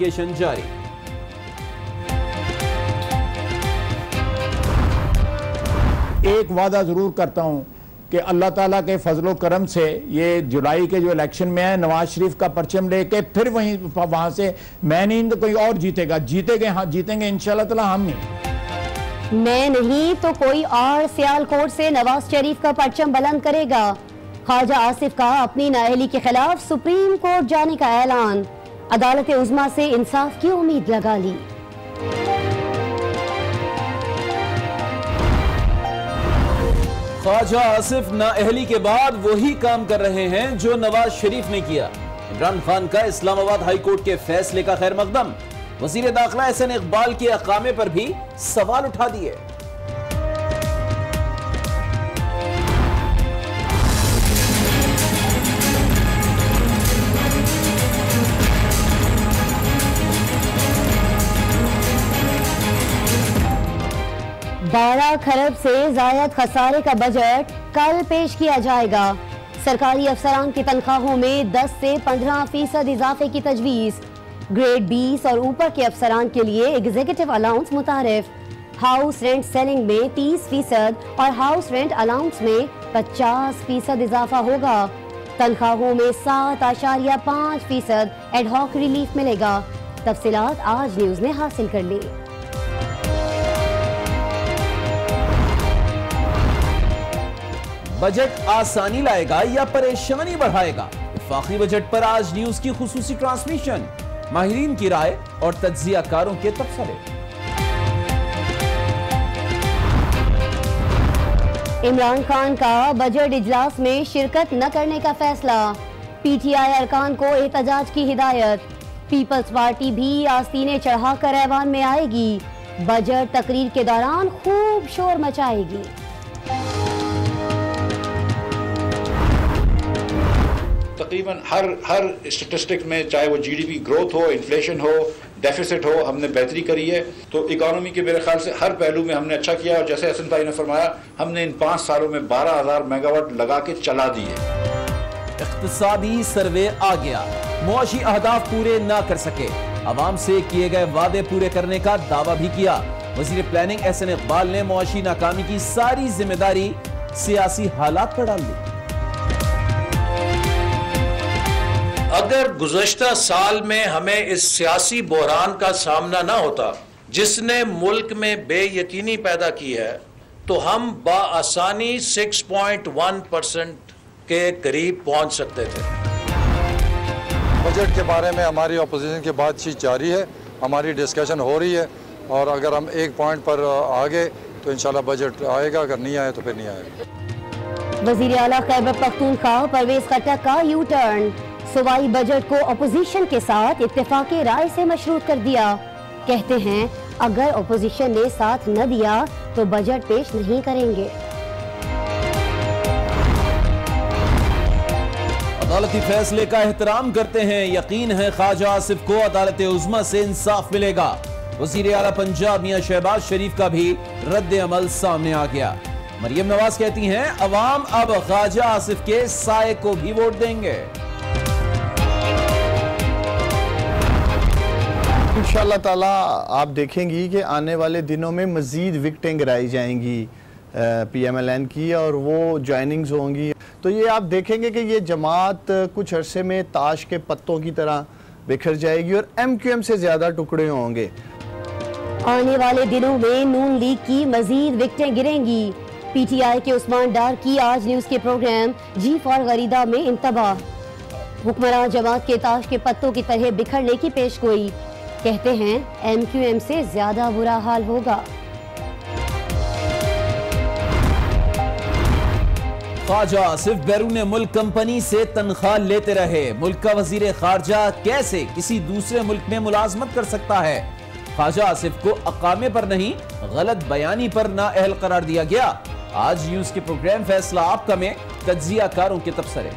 जारी। एक वादा जरूर करता हूं कि अल्लाह ताला के फजलो करम से ये जुलाई के जो इलेक्शन में है, नवाज शरीफ का परचम लेके फिर वहां से मैं नहीं तो कोई और जीतेंगे, हाँ जीतेंगे इंशाल्लाह ताला, हम नहीं। मैं नहीं तो कोई और सियालकोट से नवाज शरीफ का परचम बुलंद करेगा। ख्वाजा आसिफ का अपनी नाअहली के खिलाफ सुप्रीम कोर्ट जाने का ऐलान, अदालत उज़्मा से इंसाफ की उम्मीद लगा ली। ख्वाजा आसिफ नाअहली के बाद वही काम कर रहे हैं जो नवाज शरीफ ने किया। इमरान खान का इस्लामाबाद हाई कोर्ट के फैसले का खैर मकदम, वजीर दाखिला एहसन इकबाल के अकामे पर भी सवाल उठा दिए। बारह खरब से जायद खसारे का बजट कल पेश किया जाएगा। सरकारी अफसरान की तनख्वाहों में 10 से 15% इजाफे की तजवीज़। ग्रेड 20 और ऊपर के अफसरान के लिए एग्जीक्यूटिव अलाउंस मुतारिफ। हाउस रेंट सेलिंग में 30% और हाउस रेंट अलाउंस में 50% इजाफा होगा। तनख्वाहों में 7.5% एडहॉक रिलीफ मिलेगा। तफसीलात आज न्यूज़ ने हासिल कर ली। बजट आसानी लाएगा या परेशानी बढ़ाएगा? वफाकी बजट पर आज न्यूज की खुसूसी ट्रांसमिशन, माहिरीन की राय और तज्जियाकारों के तबसरे। इमरान खान का बजट इजलास में शिरकत न करने का फैसला। पीटीआई अरकान को एहतजाज की हिदायत। पीपल्स पार्टी भी आस्तीने चढ़ाकर ऐवान में आएगी। बजट तकरीर के दौरान खूब शोर मचाएगी। तकरीबन हर स्टेटिस्टिक में, चाहे वो जीडीपी ग्रोथ हो, इन्फ्लेशन हो, डेफिसिट हो, हमने बेहतरी करी है। तो इकोनॉमी के मेरे ख्याल से हर पहलू में हमने अच्छा किया। और जैसे हसन भाई ने फरमाया, हमने इन 5 सालों में 12,000 मेगावाट लगा के चला दिए। इक्तिसादी सर्वे आ गया, मुआशी अहदाफ पूरे ना कर सके, अवाम से किए गए वादे पूरे करने का दावा भी किया। वजीर प्लानिंग एहसन इकबाल ने मुआशी नाकामी की सारी जिम्मेदारी सियासी हालात पर डाल दी। अगर गुज़श्ता साल में हमें इस सियासी बहरान का सामना ना होता जिसने मुल्क में बेयकीनी पैदा की है, तो हम बाआसानी 6.1% के करीब पहुंच सकते थे। बजट के बारे में हमारी अपोजिशन की बातचीत जारी है, हमारी डिस्कशन हो रही है, और अगर हम एक पॉइंट पर आ गए तो इंशाल्लाह बजट आएगा, अगर नहीं आए तो फिर नहीं आएगा। वज़ीर आला खैबर पख्तूनख्वा परवेज खट्टक का यू टर्न। सूबाई बजट को अपोजिशन के साथ इत्तेफाक़ी राय से मशरूत कर दिया। कहते हैं अगर अपोजिशन ने साथ न दिया तो बजट पेश नहीं करेंगे। अदालती फैसले का एहतराम करते हैं, यकीन है ख्वाजा आसिफ को अदालत उज़्मा से इंसाफ मिलेगा। वज़ीर आला पंजाब मियां शहबाज शरीफ का भी रद्द अमल सामने आ गया। मरियम नवाज कहती हैं अवाम अब ख्वाजा आसिफ के साए को भी वोट देंगे। इंशाअल्लाह ताला आप देखेंगी कि आने वाले दिनों में मज़ीद विकटें गिराई जाएंगी PMLN की, और वो ज्वाइनिंग्स होंगी। तो ये आप देखेंगे कि ये जमात कुछ अरसे में ताश के पत्तों की तरह बिखर जाएगी और MQM से ज़्यादा टुकड़े होंगे। आने वाले दिनों में नून लीग की मज़ीद विकटें गिरेंगी। PTI के उस्मान डार की आज न्यूज़ के प्रोग्राम जी फॉर गरीदा में इंतबाह। हुक्मरान जमात के ताश के पत्तों की तरह बिखरने की पेशगोई। कहते हैं MQM से ज्यादा बुरा हाल होगा। ख्वाजा आसिफ बैरून मुल्क कंपनी से तनख्वाह लेते रहे। मुल्क का वजीर खारजा कैसे किसी दूसरे मुल्क में मुलाजमत कर सकता है? ख्वाजा आसिफ को अकामे पर नहीं, गलत बयानी पर नाअहल करार दिया गया। आज न्यूज के प्रोग्राम फैसला आपका में तज्जियाकारों के तबसरे।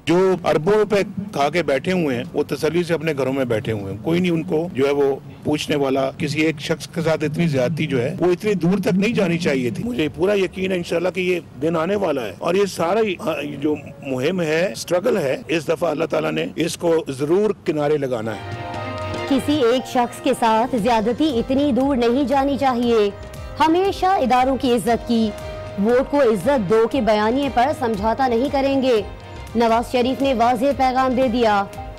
जो अरबों रुपए खा के बैठे हुए हैं वो तसल्ली से अपने घरों में बैठे हुए हैं, कोई नहीं उनको जो है वो पूछने वाला। किसी एक शख्स के साथ इतनी ज्यादती जो है वो इतनी दूर तक नहीं जानी चाहिए थी। मुझे पूरा यकीन है इंशाल्लाह कि ये दिन आने वाला है और ये सारा जो मुहिम है, स्ट्रगल है, इस दफा अल्लाह ताला ने इसको जरूर किनारे लगाना है। किसी एक शख्स के साथ ज्यादती इतनी दूर नहीं जानी चाहिए। हमेशा इदारों की इज्जत की, वोट को इज्जत दो के बयानिए पर समझौता नहीं करेंगे। नवाज शरीफ ने वाज़ेह पैगाम दे दिया,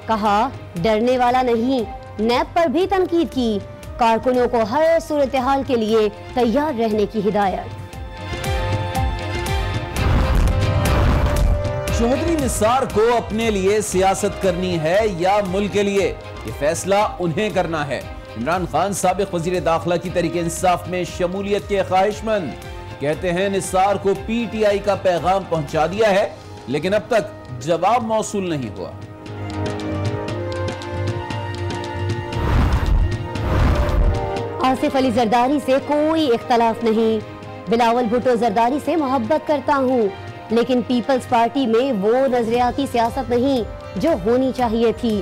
कहा डरने वाला नहीं। नैब पर भी तनकीद की, कारकुनों को हर सूरत हाल के लिए तैयार रहने की हिदायत। चौधरी निसार को अपने लिए सियासत करनी है या मुल्क के लिए, ये फैसला उन्हें करना है। इमरान खान साबिक वजीर दाखिला की तहरीक इंसाफ में शमूलियत के ख्वाहिशमंद, कहते हैं निसार को पीटीआई का पैगाम पहुंचा दिया है लेकिन अब तक जवाब मौसूल नहीं हुआ। आसिफ अली जरदारी से कोई इख्तलाफ नहीं। बिलावल भुट्टो जरदारी से मोहब्बत करता हूँ लेकिन पीपल्स पार्टी में वो नजरियाती सियासत नहीं जो होनी चाहिए थी।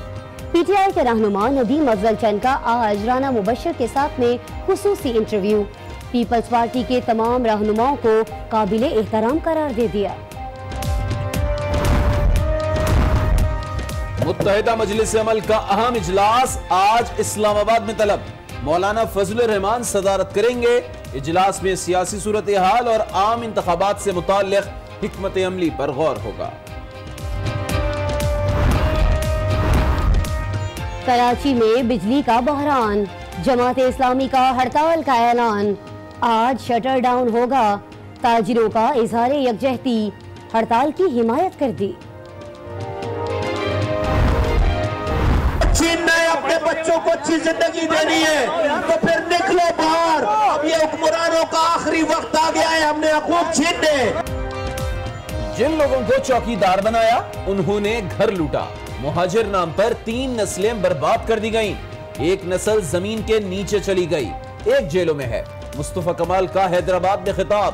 पीटीआई के रहनुमा नदीम अफजल चंद का आज राना मुबशर के साथ में खुसूसी इंटरव्यू, पीपल्स पार्टी के तमाम रहनुमाओं को काबिले एहतराम करार दे दिया। मुत्तहिदा मजलिस अमल का अहम इजलास आज इस्लामाबाद में तलब, मौलाना फजलुर रहमान सदारत करेंगे। इजलास में सियासी सूरत हाल और आम इंतखाबात से मुताल्लिक हिकमत अमली पर गौर होगा। कराची में बिजली का बहरान, जमात इस्लामी का हड़ताल का ऐलान, आज शटर डाउन होगा। ताजिरों का इजहार यकजहती, हड़ताल की हिमायत कर दी। अपने बच्चों को अच्छी जिंदगी देनी है तो फिर निकलो बाहर। अब ये हुक्मरानों का आखिरी वक्त आ गया है, हमने हकूक छीनने। जिन लोगों को चौकीदार बनाया उन्होंने घर लूटा। मुहाजिर नाम पर 3 नस्लें बर्बाद कर दी गईं। एक नस्ल जमीन के नीचे चली गई, एक जेलों में है। मुस्तफा कमाल का हैदराबाद में खिताब,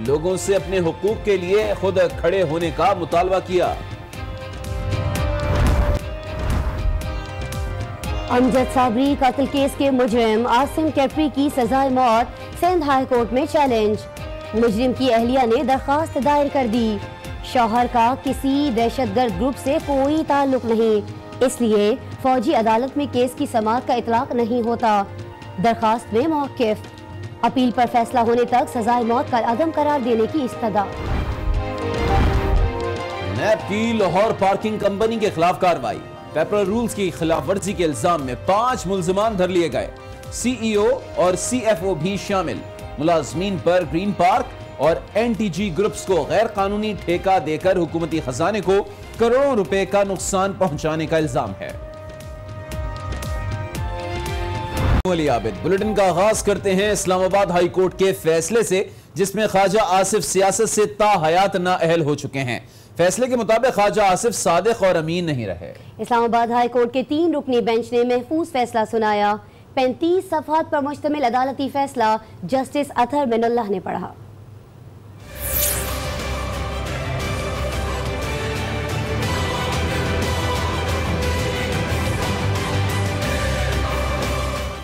लोगों से अपने हुकूक के लिए खुद खड़े होने का मुतालबा किया। अमजद साबरी कत्ल केस के मुजरिम आसिम कैफरी की सजाए मौत सिंध हाई कोर्ट में चैलेंज, मुजरिम की अहलिया ने दरखास्त दायर कर दी। शौहर का किसी दहशतगर्द ग्रुप से कोई ताल्लुक नहीं, इसलिए फौजी अदालत में केस की समाअत का इतलाक नहीं होता। दरखास्त में मौक़िफ़, अपील पर फैसला होने तक सजाए मौत का अदम करार देने की इस्तदा। नैब की लाहौर पार्किंग कंपनी के खिलाफ कार्रवाई, पेपर रूल्स की खिलाफ वर्जी के इल्जाम में 5 मुल्जिमान धर लिए गए। सीईओ और सीएफओ भी शामिल। मुलाजमीन पर ग्रीन पार्क और एनटीजी ग्रुप्स को गैर कानूनी ठेका देकर हुकूमती खजाने को करोड़ों रुपए का नुकसान पहुंचाने का इल्जाम है। बुलेटिन का आगाज करते हैं इस्लामाबाद हाई कोर्ट के फैसले से, जिसमें ख्वाजा आसिफ सियासत से ताहयात नाअहल हो चुके हैं। फैसले के मुताबिक ख्वाजा आसिफ सादिक और अमीन नहीं रहे। इस्लामाबाद हाई कोर्ट के 3 रुकनी बेंच ने महफूज फैसला सुनाया। 35 सफ़हात पर मुश्तमिल अदालती फैसला जस्टिस अतहर मिनल्लाह ने पढ़ा।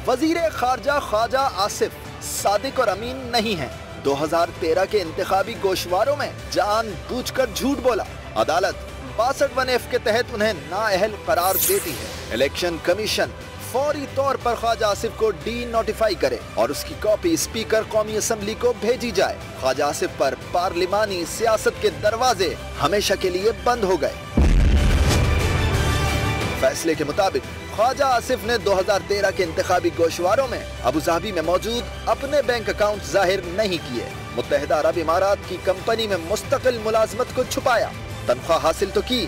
वजीर खारजा ख्वाजा आसिफ सादिक और अमीन नहीं हैं। 2013 के इंतखाबी गोशवारों में जानबूझकर झूठ बोला। अदालत 62(1)(f) के तहत उन्हें नाअहल करार देती है। इलेक्शन कमीशन फौरी तौर पर ख्वाजा आसिफ को डी नोटिफाई करे और उसकी कॉपी स्पीकर कौमी असम्बली को भेजी जाए। ख्वाजा आसिफ पर पार्लिमानी सियासत के दरवाजे हमेशा के लिए बंद हो गए। फैसले के मुताबिक ख्वाजा आसिफ ने 2013 के इंतखाबी गोशवारों में अबू धाबी में मौजूद अपने बैंक अकाउंट जाहिर नहीं किए। मुत्तहिदा अरब इमारात की कंपनी में मुस्तकिल मुलाजमत को छुपाया। तनख्वाह हासिल तो की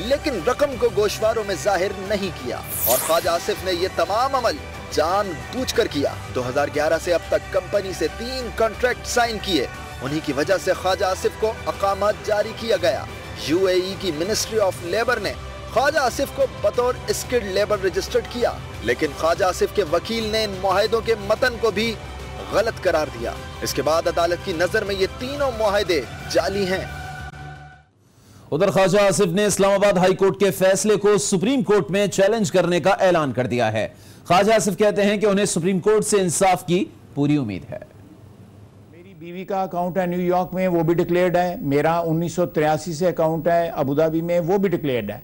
लेकिन रकम को गोशवारों में जाहिर नहीं किया और ख्वाजा आसिफ ने ये तमाम अमल जानबूझकर किया। 2011 से अब तक कंपनी से 3 कॉन्ट्रैक्ट साइन किए। उन्हीं की वजह से ख्वाजा आसिफ को अकामत जारी किया गया। यूएई की मिनिस्ट्री ऑफ लेबर ने ख्वाजा आसिफ को बतौर स्किल्ड लेबर रजिस्टर्ड किया, लेकिन ख्वाजा आसिफ के वकील ने इन मुआहदों के मतन को भी गलत करार दिया। इसके बाद अदालत की नजर में ये तीनों मुआहदे जाली हैं। उधर ख्वाजा आसिफ ने इस्लामाबाद हाई कोर्ट के फैसले को सुप्रीम कोर्ट में चैलेंज करने का ऐलान कर दिया है। ख्वाजा आसिफ कहते हैं कि उन्हें सुप्रीम कोर्ट से इंसाफ की पूरी उम्मीद है। मेरी बीवी का अकाउंट है न्यूयॉर्क में, वो भी डिक्लेयर्ड है। मेरा 1983 से अकाउंट है अबू धाबी में, वो भी डिक्लेयर्ड है।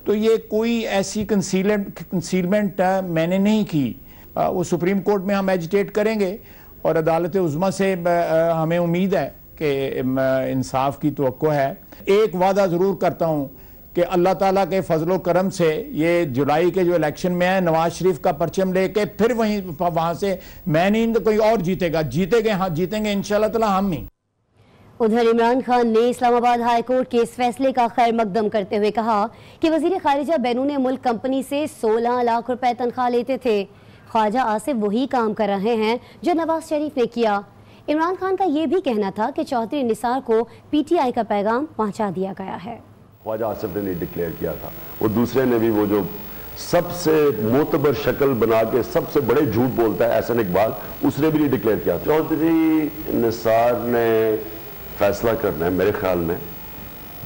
तो ये कोई ऐसी कंसीलमेंट मैंने नहीं की। वो सुप्रीम कोर्ट में हम एजिटेट करेंगे और अदालत उज़्मा से हमें उम्मीद है कि इंसाफ की तवक्को है। एक वादा ज़रूर करता हूँ कि अल्लाह ताला के फजलो करम से ये जुलाई के जो इलेक्शन में है, नवाज शरीफ का परचम लेके फिर वहाँ से मैं नहीं तो कोई और जीतेंगे हाँ जीतेंगे इंशाल्लाह ताला हम ही। उधर इमरान खान ने इस्लामाबाद हाई कोर्ट के इस फैसले का खैर मकदम करते हुए कहा कि वजीर खारिजा बैरून मुल्क कंपनी से 16 लाख रुपए तनख्वाह लेते थे। ख्वाजा आसिफ वही काम कर रहे हैं जो नवाज शरीफ ने किया। इमरान खान का ये भी कहना था कि चौधरी निसार को पीटीआई का पैगाम पहुंचा दिया गया है। ख्वाजा आसिफ ने नहीं डिक्लेयर किया था, वो दूसरे ने भी, वो जो सबसे मोतबर शक्ल बना के सबसे बड़े झूठ बोलता है एहसन इकबाल, उसने भी नहीं डिक्लेयर किया। चौधरी निसार ने फैसला करना है, मेरे ख्याल में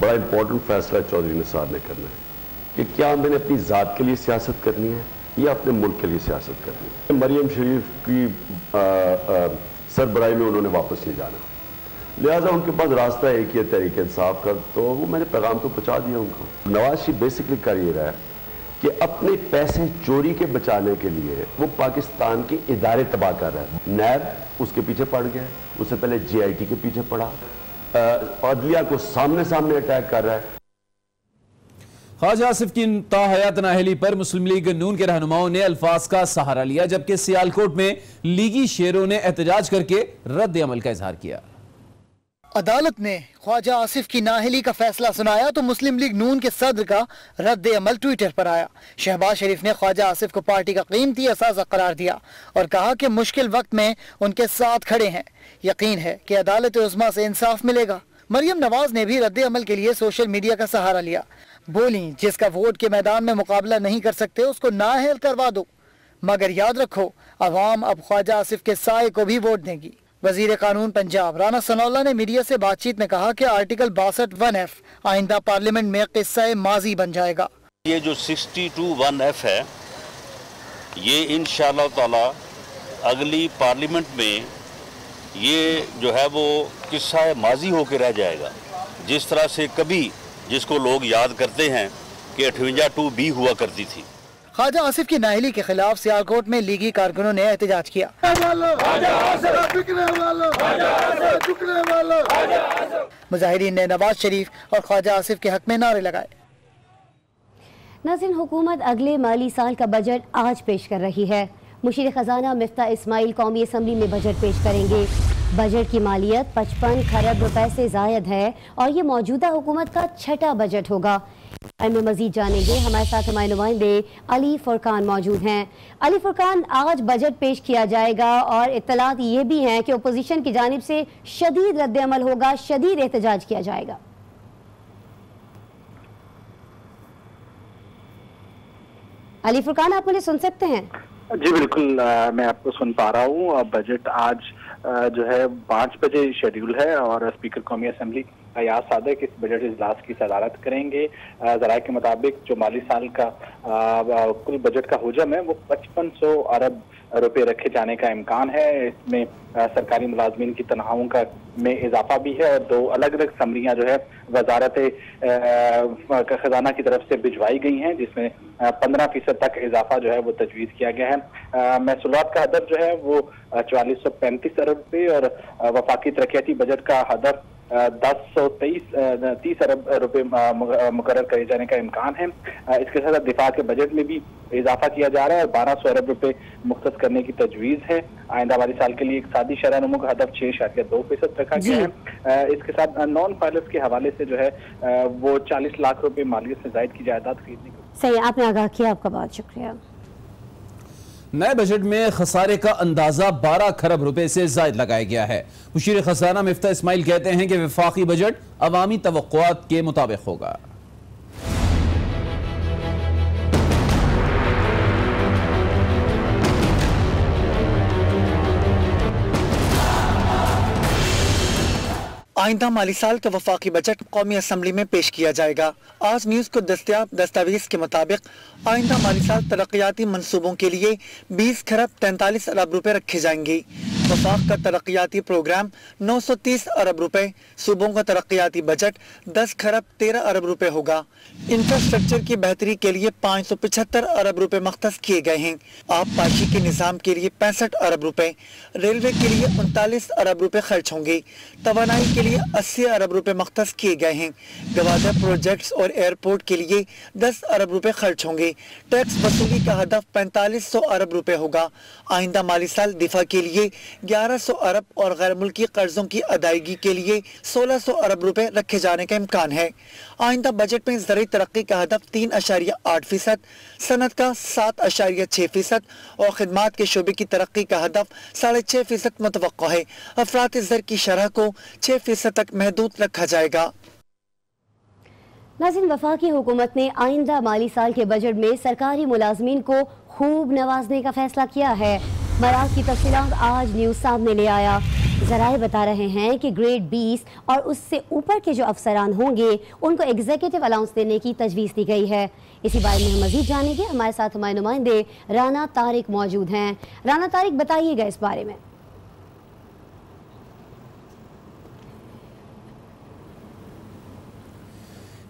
बड़ा इंपॉर्टेंट फैसला चौधरी निसार ने करना है कि क्या मैंने अपनी ज़ात के लिए सियासत करनी है या अपने मुल्क के लिए सियासत करनी है। मरियम शरीफ की सरबराही में उन्होंने वापस नहीं जाना, लिहाजा उनके पास रास्ता एक ही है तहरीक इंसाफ का, तो वो मैंने पैगाम तो पहुंचा दिया उनको। नवाज शरीफ बेसिकली कर ये रहा है कि अपने पैसे चोरी के बचाने के लिए वो पाकिस्तान के इदारे तबाह कर रहा है। नैब उसके पीछे पड़ गया, उससे पहले JIT के पीछे पड़ा, अदलिया को सामने सामने अटैक कर रहा है। ख्वाजा आसिफ की ताहयात नाअहली पर मुस्लिम लीग नून के रहनुमाओं ने अल्फाज का सहारा लिया, जबकि सियालकोट में लीगी शेरों ने एहतजाज करके रद्द अमल का इजहार किया। अदालत ने ख्वाजा आसिफ की नाअहली का फैसला सुनाया तो मुस्लिम लीग नून के सदर का रद्द अमल ट्विटर पर आया। शहबाज शरीफ ने ख्वाजा आसिफ को पार्टी का कीमती असासा करार दिया और कहा कि मुश्किल वक्त में उनके साथ खड़े हैं, यकीन है कि अदालत उज़्मा से इंसाफ मिलेगा। मरियम नवाज ने भी रद्द अमल के लिए सोशल मीडिया का सहारा लिया। बोली, जिसका वोट के मैदान में मुकाबला नहीं कर सकते उसको नाअहल करवा दो, मगर याद रखो अवाम अब ख्वाजा आसिफ के साए को भी वोट देगी। वजीर कानून पंजाब राना सनौल्ला ने मीडिया से बातचीत में कहा कि आर्टिकल 62(1)(f) आइंदा पार्लियामेंट में किस्सा माजी बन जाएगा। ये जो 62(1)(f) है, ये इंशाअल्लाह ताला अगली पार्लियामेंट में ये जो है वो किस्सा माजी होकर रह जाएगा। जिस तरह से कभी जिसको लोग याद करते हैं कि 58(2)(b) हुआ करती थी। ख्वाजा आसिफ की नाअहली के खिलाफ सियालकोट में लीगी कारकुनों ने एहतजाज किया। मुजाहिरीन ने नवाज शरीफ और ख्वाजा आसिफ के हक में नारे लगाए। नाज़रीन, हुकूमत अगले माली साल का बजट आज पेश कर रही है। मुशीर खजाना मिफ्ता इस्माइल कौमी असम्बली में बजट पेश करेंगे। बजट की मालियत 55 खरब रुपए से ज़ायद है और ये मौजूदा हुकूमत का छठा बजट होगा। में मजीद जानेंगे, हमारे साथ हमारे नुमाइंदे अली फुरकान मौजूद हैं। अली फुरकान, आज बजट पेश किया जाएगा और इत्तलात ये भी हैं कि अपोजिशन की जानिब से शदीद रद्द अमल होगा, शदीद एहतजाज किया जाएगा। अली फुरकान, आप मुझे सुन सकते हैं? जी बिल्कुल, मैं आपको सुन पा रहा हूँ। बजट आज जो है 5 बजे शेड्यूल है और स्पीकर कौमी असम्बली अयाज सादिक इस बजट इजलास की सदारत करेंगे। ज़राए के मुताबिक जो माली साल का कुल बजट का हुजम है वो 5500 अरब रुपए रखे जाने का इम्कान है। इसमें सरकारी मुलाजमीन की तनख्वाहों का में इजाफा भी है और 2 अलग अलग समरियाँ जो है वजारत खजाना की तरफ से भिजवाई गई हैं, जिसमें 15% तक इजाफा जो है वो तजवीज़ किया गया है। महसूलात का हदफ जो है वो 4435 अरब रुपये और वफाकी तरक्याती बजट का हदफ 30 अरब रुपए मुकर्रर करे जाने का इम्कान है। इसके साथ दिफा के बजट में भी इजाफा किया जा रहा है और 1200 अरब रुपए मुख्तस करने की तजवीज़ है। आइंदा वाली साल के लिए एक सादी शरह नमू का हदफ 6.2% रखा गया है। इसके साथ नॉन पायलट्स के हवाले से जो है वो 40 लाख रुपए मालियत से जायद की जायदाद खरीदने को। सही, आपने आगाह किया, आपका बहुत शुक्रिया। नए बजट में खसारे का अंदाजा 12 खरब रुपए से जायद लगाया गया है। मुशीर खजाना मिफ्ता इस्माइल कहते हैं कि वफाकी बजट अवामी तवक्कुआत के मुताबिक होगा। आइंदा माली साल का वफाकी बजट कौमी असम्बली में पेश किया जाएगा। आज न्यूज़ को दस्तयाब दस्तावेज के मुताबिक आइंदा माली साल तरक्याती मनसूबों के लिए 20 खरब 43 अरब रुपए रखे जाएंगे। वफाक का तरक्याती प्रोग्राम 930 अरब रुपए, सूबों का तरक्याती बजट 10 खरब 13 अरब रुपए होगा। इंफ्रास्ट्रक्चर की बेहतरी के लिए 575 अरब रुपए मख्तस किए गए हैं। आबपाशी के निज़ाम के लिए 65 अरब रुपए, रेलवे के लिए 39 अरब रुपए खर्च होंगे। तवानाई के लिए 80 अरब रुपए मख्तस किए गए हैं। गवादा प्रोजेक्ट्स और एयरपोर्ट के लिए 10 अरब रुपए खर्च होंगे। टैक्स वसूली का हदफ 4500 अरब रुपए होगा। आइंदा माली साल दिफा के लिए 1100 अरब और गैर मुल्की कर्जों की अदायगी के लिए 1600 अरब रुपए रखे जाने का इम्कान है। आइंदा बजट में ज़रूरी तरक्की का हदफ 3.8%, सनत का 7.6% और खिदमात के शोबे की तरक्की का हदफ 6.5% मुतवक्को है। अफरात ज़र की शरह को 6% तक महदूद रखा जाएगा। नाज़रीन, वफाकी हुकूमत ने आइंदा माली साल के बजट में सरकारी मुलाजमीन को खूब नवाजने का फैसला किया है। मराज की तफसीलात आज न्यूज़ सामने ले आया। ज़राए बता रहे हैं कि ग्रेड 20 और उससे ऊपर के जो अफसरान होंगे उनको एग्जीक्यूटिव अलाउंस देने की तजवीज़ दी गई है। इसी बारे में हम मज़ीद जानेंगे। हमारे साथ हमारे नुमाइंदे राना तारिक मौजूद हैं। राना तारिक, बताइएगा इस बारे में।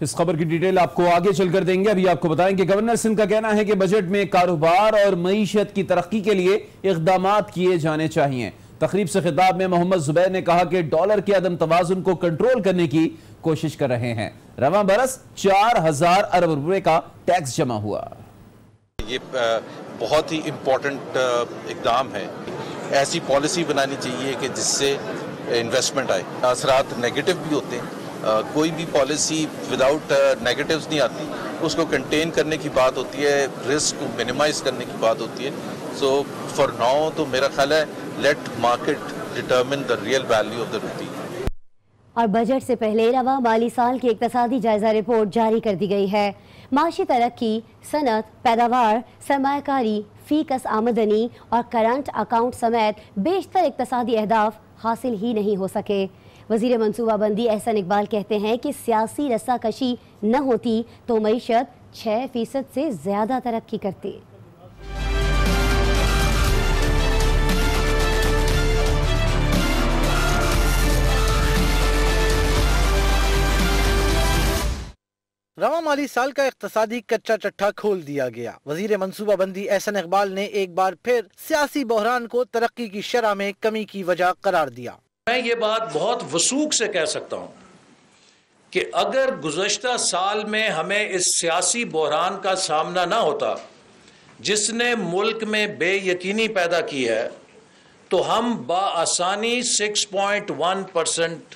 इस खबर की डिटेल आपको आगे चलकर देंगे। अभी आपको बताएं कि गवर्नर सिंध का कहना है कि बजट में कारोबार और मईशत की तरक्की के लिए इक़दामात किए जाने चाहिए। तकरीब से खिताब में मोहम्मद जुबैर ने कहा कि डॉलर के अदम तवाज़ुन को कंट्रोल करने की कोशिश कर रहे हैं। रवां बरस 4000 अरब रुपए का टैक्स जमा हुआ। ये बहुत ही इम्पोर्टेंट इक़दाम है। ऐसी पॉलिसी बनानी चाहिए कि जिससे इन्वेस्टमेंट आए। असरात नेगेटिव भी होते हैं, कोई भी पॉलिसी विदाउट नेगेटिव्स नहीं आती। उसको कंटेन करने की बात होती है, रिस्क को मिनिमाइज करने की बात होती है। सो फॉर नाउ तो मेरा ख्याल है let market determine the real value of the rupee. और बजट से पहले रवा माली साल की इक्तसादी जायजा रिपोर्ट जारी कर दी गई है। माशी तरक्की, सनत, पैदावार, सरमायाकारी, फीकस आमदनी और करंट अकाउंट समेत बेशतर इक्तसादी अहदाफ हासिल ही नहीं हो सके। वज़ीर मनसूबाबंदी एहसन इकबाल कहते हैं कि सियासी रस्साकशी न होती तो मईशत 6% से ज़्यादा तरक्की करती। रवां माली साल का इक्तसादी कच्चा चट्टा खोल दिया गया। वज़ीर मनसूबाबंदी एहसन इकबाल ने एक बार फिर सियासी बहरान को तरक्की की शरह में कमी की वजह करार दिया। मैं ये बात बहुत वसूख से कह सकता हूँ कि अगर गुज़श्ता साल में हमें इस सियासी बहरान का सामना ना होता जिसने मुल्क में बेयकीनी पैदा की है, तो हम बाआसानी 6.1%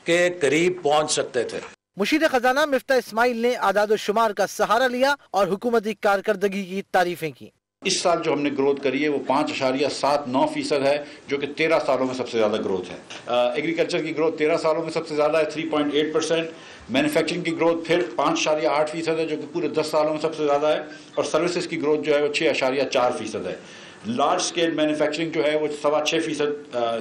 के करीब पहुँच सकते थे। मुशीर खजाना मिफ्ता इस्माइल ने आदाद शुमार का सहारा लिया और हुकूमती कारकर्दगी की तारीफें की। इस साल जो हमने ग्रोथ करी है वो 5.79% है, जो कि 13 सालों में सबसे ज़्यादा ग्रोथ है। एग्रीकल्चर की ग्रोथ 13 सालों में सबसे ज़्यादा है, 3.8%। मैन्युफैक्चरिंग की ग्रोथ फिर 5.8% है, जो कि पूरे 10 सालों में सबसे ज़्यादा है। और सर्विसेज की ग्रोथ जो है वो 6.4% है। लार्ज स्केल मैन्युफैक्चरिंग जो है वो 6.25%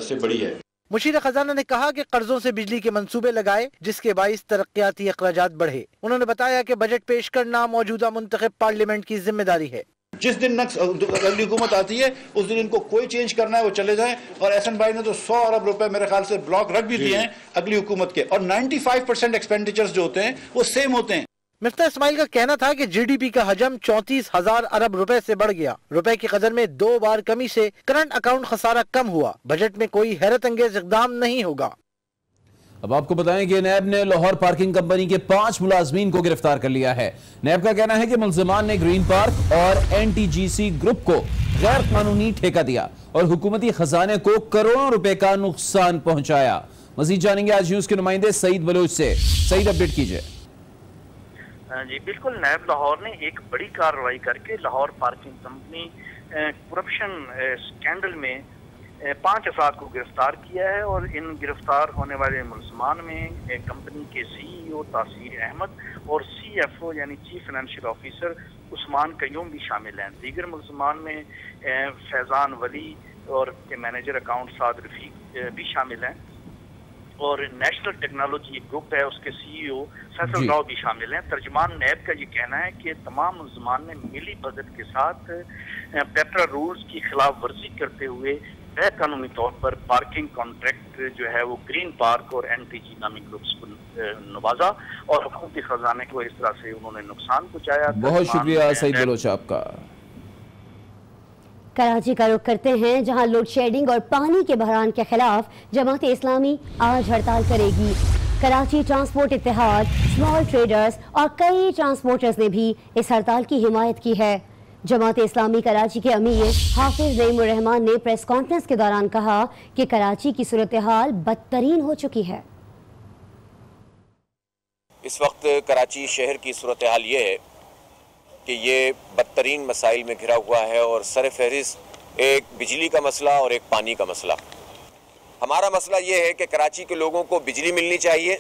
से बड़ी है। मुशीर खजाना ने कहा कि कर्जों से बिजली के मंसूबे लगाए, जिसके बाइस तरक्याती अखराजात बढ़े। उन्होंने बताया कि बजट पेश करना मौजूदा मुंतखब पार्लियामेंट की जिम्मेदारी है। जिस दिन अगली हुकूमत आती है उस दिन इनको कोई चेंज करना है वो चले जाएं। और एहसन भाई ने तो 100 अरब रुपए मेरे ख्याल से ब्लॉक रख भी दिए हैं अगली हुकूमत के। और 95% एक्सपेंडिचर्स जो होते हैं वो सेम होते हैं। मिफ्ता इस्माइल का कहना था कि जीडीपी का हजम 34,000 अरब रुपए से बढ़ गया। रुपए की कदर में 2 बार कमी से करंट अकाउंट खसारा कम हुआ। बजट में कोई हैरत अंगेज इक़दाम नहीं होगा। अब आपको बताएं कि नैब ने लाहौर पार्किंग कंपनी के 5 मुलाजमीन को गिरफ्तार कर लिया है। नैब का कहना है कि मुलजिमान ने ग्रीन पार्क और एनटीजीसी ग्रुप को गैर कानूनी ठेका दिया और हुकूमती खजाने को करोड़ों रुपए का नुकसान पहुंचाया। मजीद जानेंगे आज न्यूज के नुमाइंदे सईद बलोच से। सईद, अपडेट कीजिए। जी बिल्कुल, नैब लाहौर ने एक बड़ी कार्रवाई करके Lahore parking company corruption scandal में 5 अफराद को गिरफ्तार किया है। और इन गिरफ्तार होने वाले मुलजमान में कंपनी के CEO तासीर अहमद और CFO यानी chief financial officer Usman Qayyum भी शामिल हैं। दीगर मुलजमान में फैजान वली और मैनेजर अकाउंट साद रफीक भी शामिल हैं। और नेशनल टेक्नोलॉजी ग्रुप है, उसके CEO फैसल राव भी शामिल हैं। तर्जमान नैब का ये कहना है कि तमाम मुलजमान ने मिली भगत के साथ पेपरा रूल्स की खिलाफ वर्जी करते हुए गैर कानूनी तौर पर पार्किंग कॉन्ट्रैक्ट जो है वो ग्रीन पार्क और NTG नामी ग्रुप्स को नवाजा और हुकूमती खजाने को इस तरह से उन्होंने नुकसान पहुंचाया। बहुत शुक्रिया सईद बलोच आपका। कराची का रुख करते हैं, जहां लोड शेडिंग और पानी के बहरान के खिलाफ जमात इस्लामी आज हड़ताल करेगी। कराची ट्रांसपोर्ट इत्तेहाद, स्मॉल ट्रेडर्स और कई ट्रांसपोर्टर्स ने भी इस हड़ताल की हिमायत की है। जमात इस्लामी कराची के अमीर हाफिज नईमुर रहमान ने प्रेस कॉन्फ्रेंस के दौरान कहा कि कराची की सूरत हाल बदतरीन हो चुकी है। इस वक्त कराची शहर की सूरत हाल ये है कि ये बदतरीन मसाइल में घिरा हुआ है और सर फहरिस्त एक बिजली का मसला और एक पानी का मसला। हमारा मसला ये है कि कराची के लोगों को बिजली मिलनी चाहिए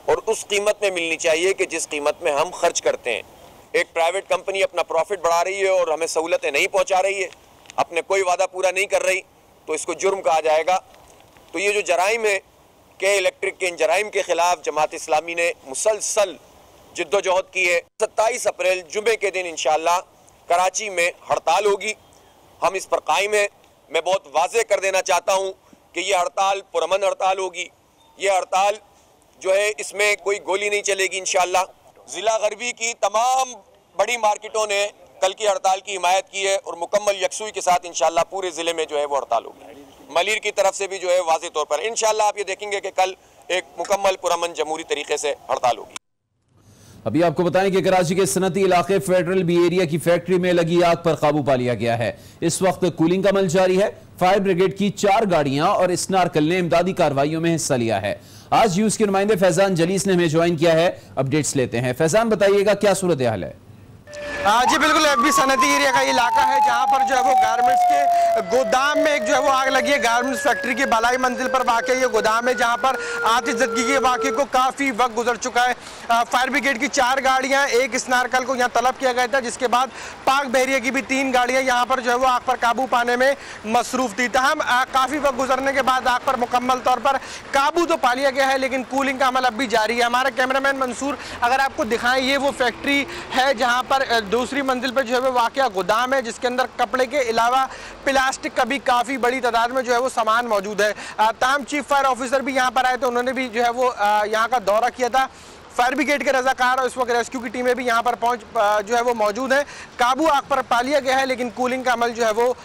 और उस कीमत में मिलनी चाहिए कि जिस कीमत में हम खर्च करते हैं। एक प्राइवेट कंपनी अपना प्रॉफिट बढ़ा रही है और हमें सहूलतें नहीं पहुंचा रही है, अपने कोई वादा पूरा नहीं कर रही, तो इसको जुर्म कहा जाएगा। तो ये जो जराइम है के इलेक्ट्रिक के इन जराइम के खिलाफ जमात इस्लामी ने मुसलसल जिद्दोजहद की है। 27 अप्रैल जुमे के दिन इंशाअल्लाह कराची में हड़ताल होगी, हम इस पर कायम हैं। मैं बहुत वाज़ेह कर देना चाहता हूँ कि ये हड़ताल पुरअमन हड़ताल होगी। ये हड़ताल जो है इसमें कोई गोली नहीं चलेगी इंशाअल्लाह। ज़िला गरबी की तमाम बड़ी मार्केटों ने कल की हड़ताल की हिमायत की है और मुकम्मल यकसुई के साथ इंशाअल्लाह पूरे ज़िले में जो है वो हड़ताल होगी। मलिर की तरफ से भी जो है वाज़ेह तौर पर इंशाअल्लाह आप ये देखेंगे कि कल एक मुकम्मल पुरअमन जमहूरी तरीके से हड़ताल होगी। अभी आपको बताएं कि कराची के सनती इलाके फेडरल बी एरिया की फैक्ट्री में लगी आग पर काबू पा लिया गया है। इस वक्त कूलिंग का अमल जारी है। फायर ब्रिगेड की 4 गाड़ियां और स्नारकल ने इमदादी कार्रवाइयों में हिस्सा लिया है। आज यूएस के नुमाइंदे फैजान जलीस ने हमें ज्वाइन किया है। अपडेट्स लेते हैं। फैजान, बताइएगा क्या सूरत हाल है? जी बिल्कुल, FB सनती एरिया का इलाका है जहां पर जो है वो गारमेंट्स के गोदाम में एक जो है वो आग लगी है। गारमेंट्स फैक्ट्री की बालाई मंजिल पर वाक़ ये गोदाम है जहां पर आतिशज़दगी के वाक़े को काफ़ी वक्त गुजर चुका है। फायर ब्रिगेड की 4 गाड़ियां, एक स्नारकल को यहाँ तलब किया गया था, जिसके बाद पाक बहरिया की भी 3 गाड़ियाँ यहाँ पर जो है वो आग पर काबू पाने में मसरूफ़ थी। तहम काफ़ी वक्त गुजरने के बाद आग पर मुकम्मल तौर पर काबू तो पा लिया गया है, लेकिन कूलिंग का अमल अब भी जारी है। हमारा कैमरामैन मंसूर अगर आपको दिखाएं, ये वो फैक्ट्री है जहाँ पर दूसरी मंजिल पर जो है वो वाक़या गोदाम है, जिसके अंदर कपड़े के अलावा प्लास्टिक का भी काफ़ी बड़ी तादाद में जो है वो सामान मौजूद है। तमाम चीफ फायर ऑफिसर भी यहाँ पर आए थे, उन्होंने भी जो है वो यहाँ का दौरा किया था। फायर ब्रिगेड के रजाकार और इस वक्त रेस्क्यू की टीमें भी यहाँ पर जो है वो मौजूद है। काबू आग पर पा लिया गया है, लेकिन कूलिंग का अमल जो है वो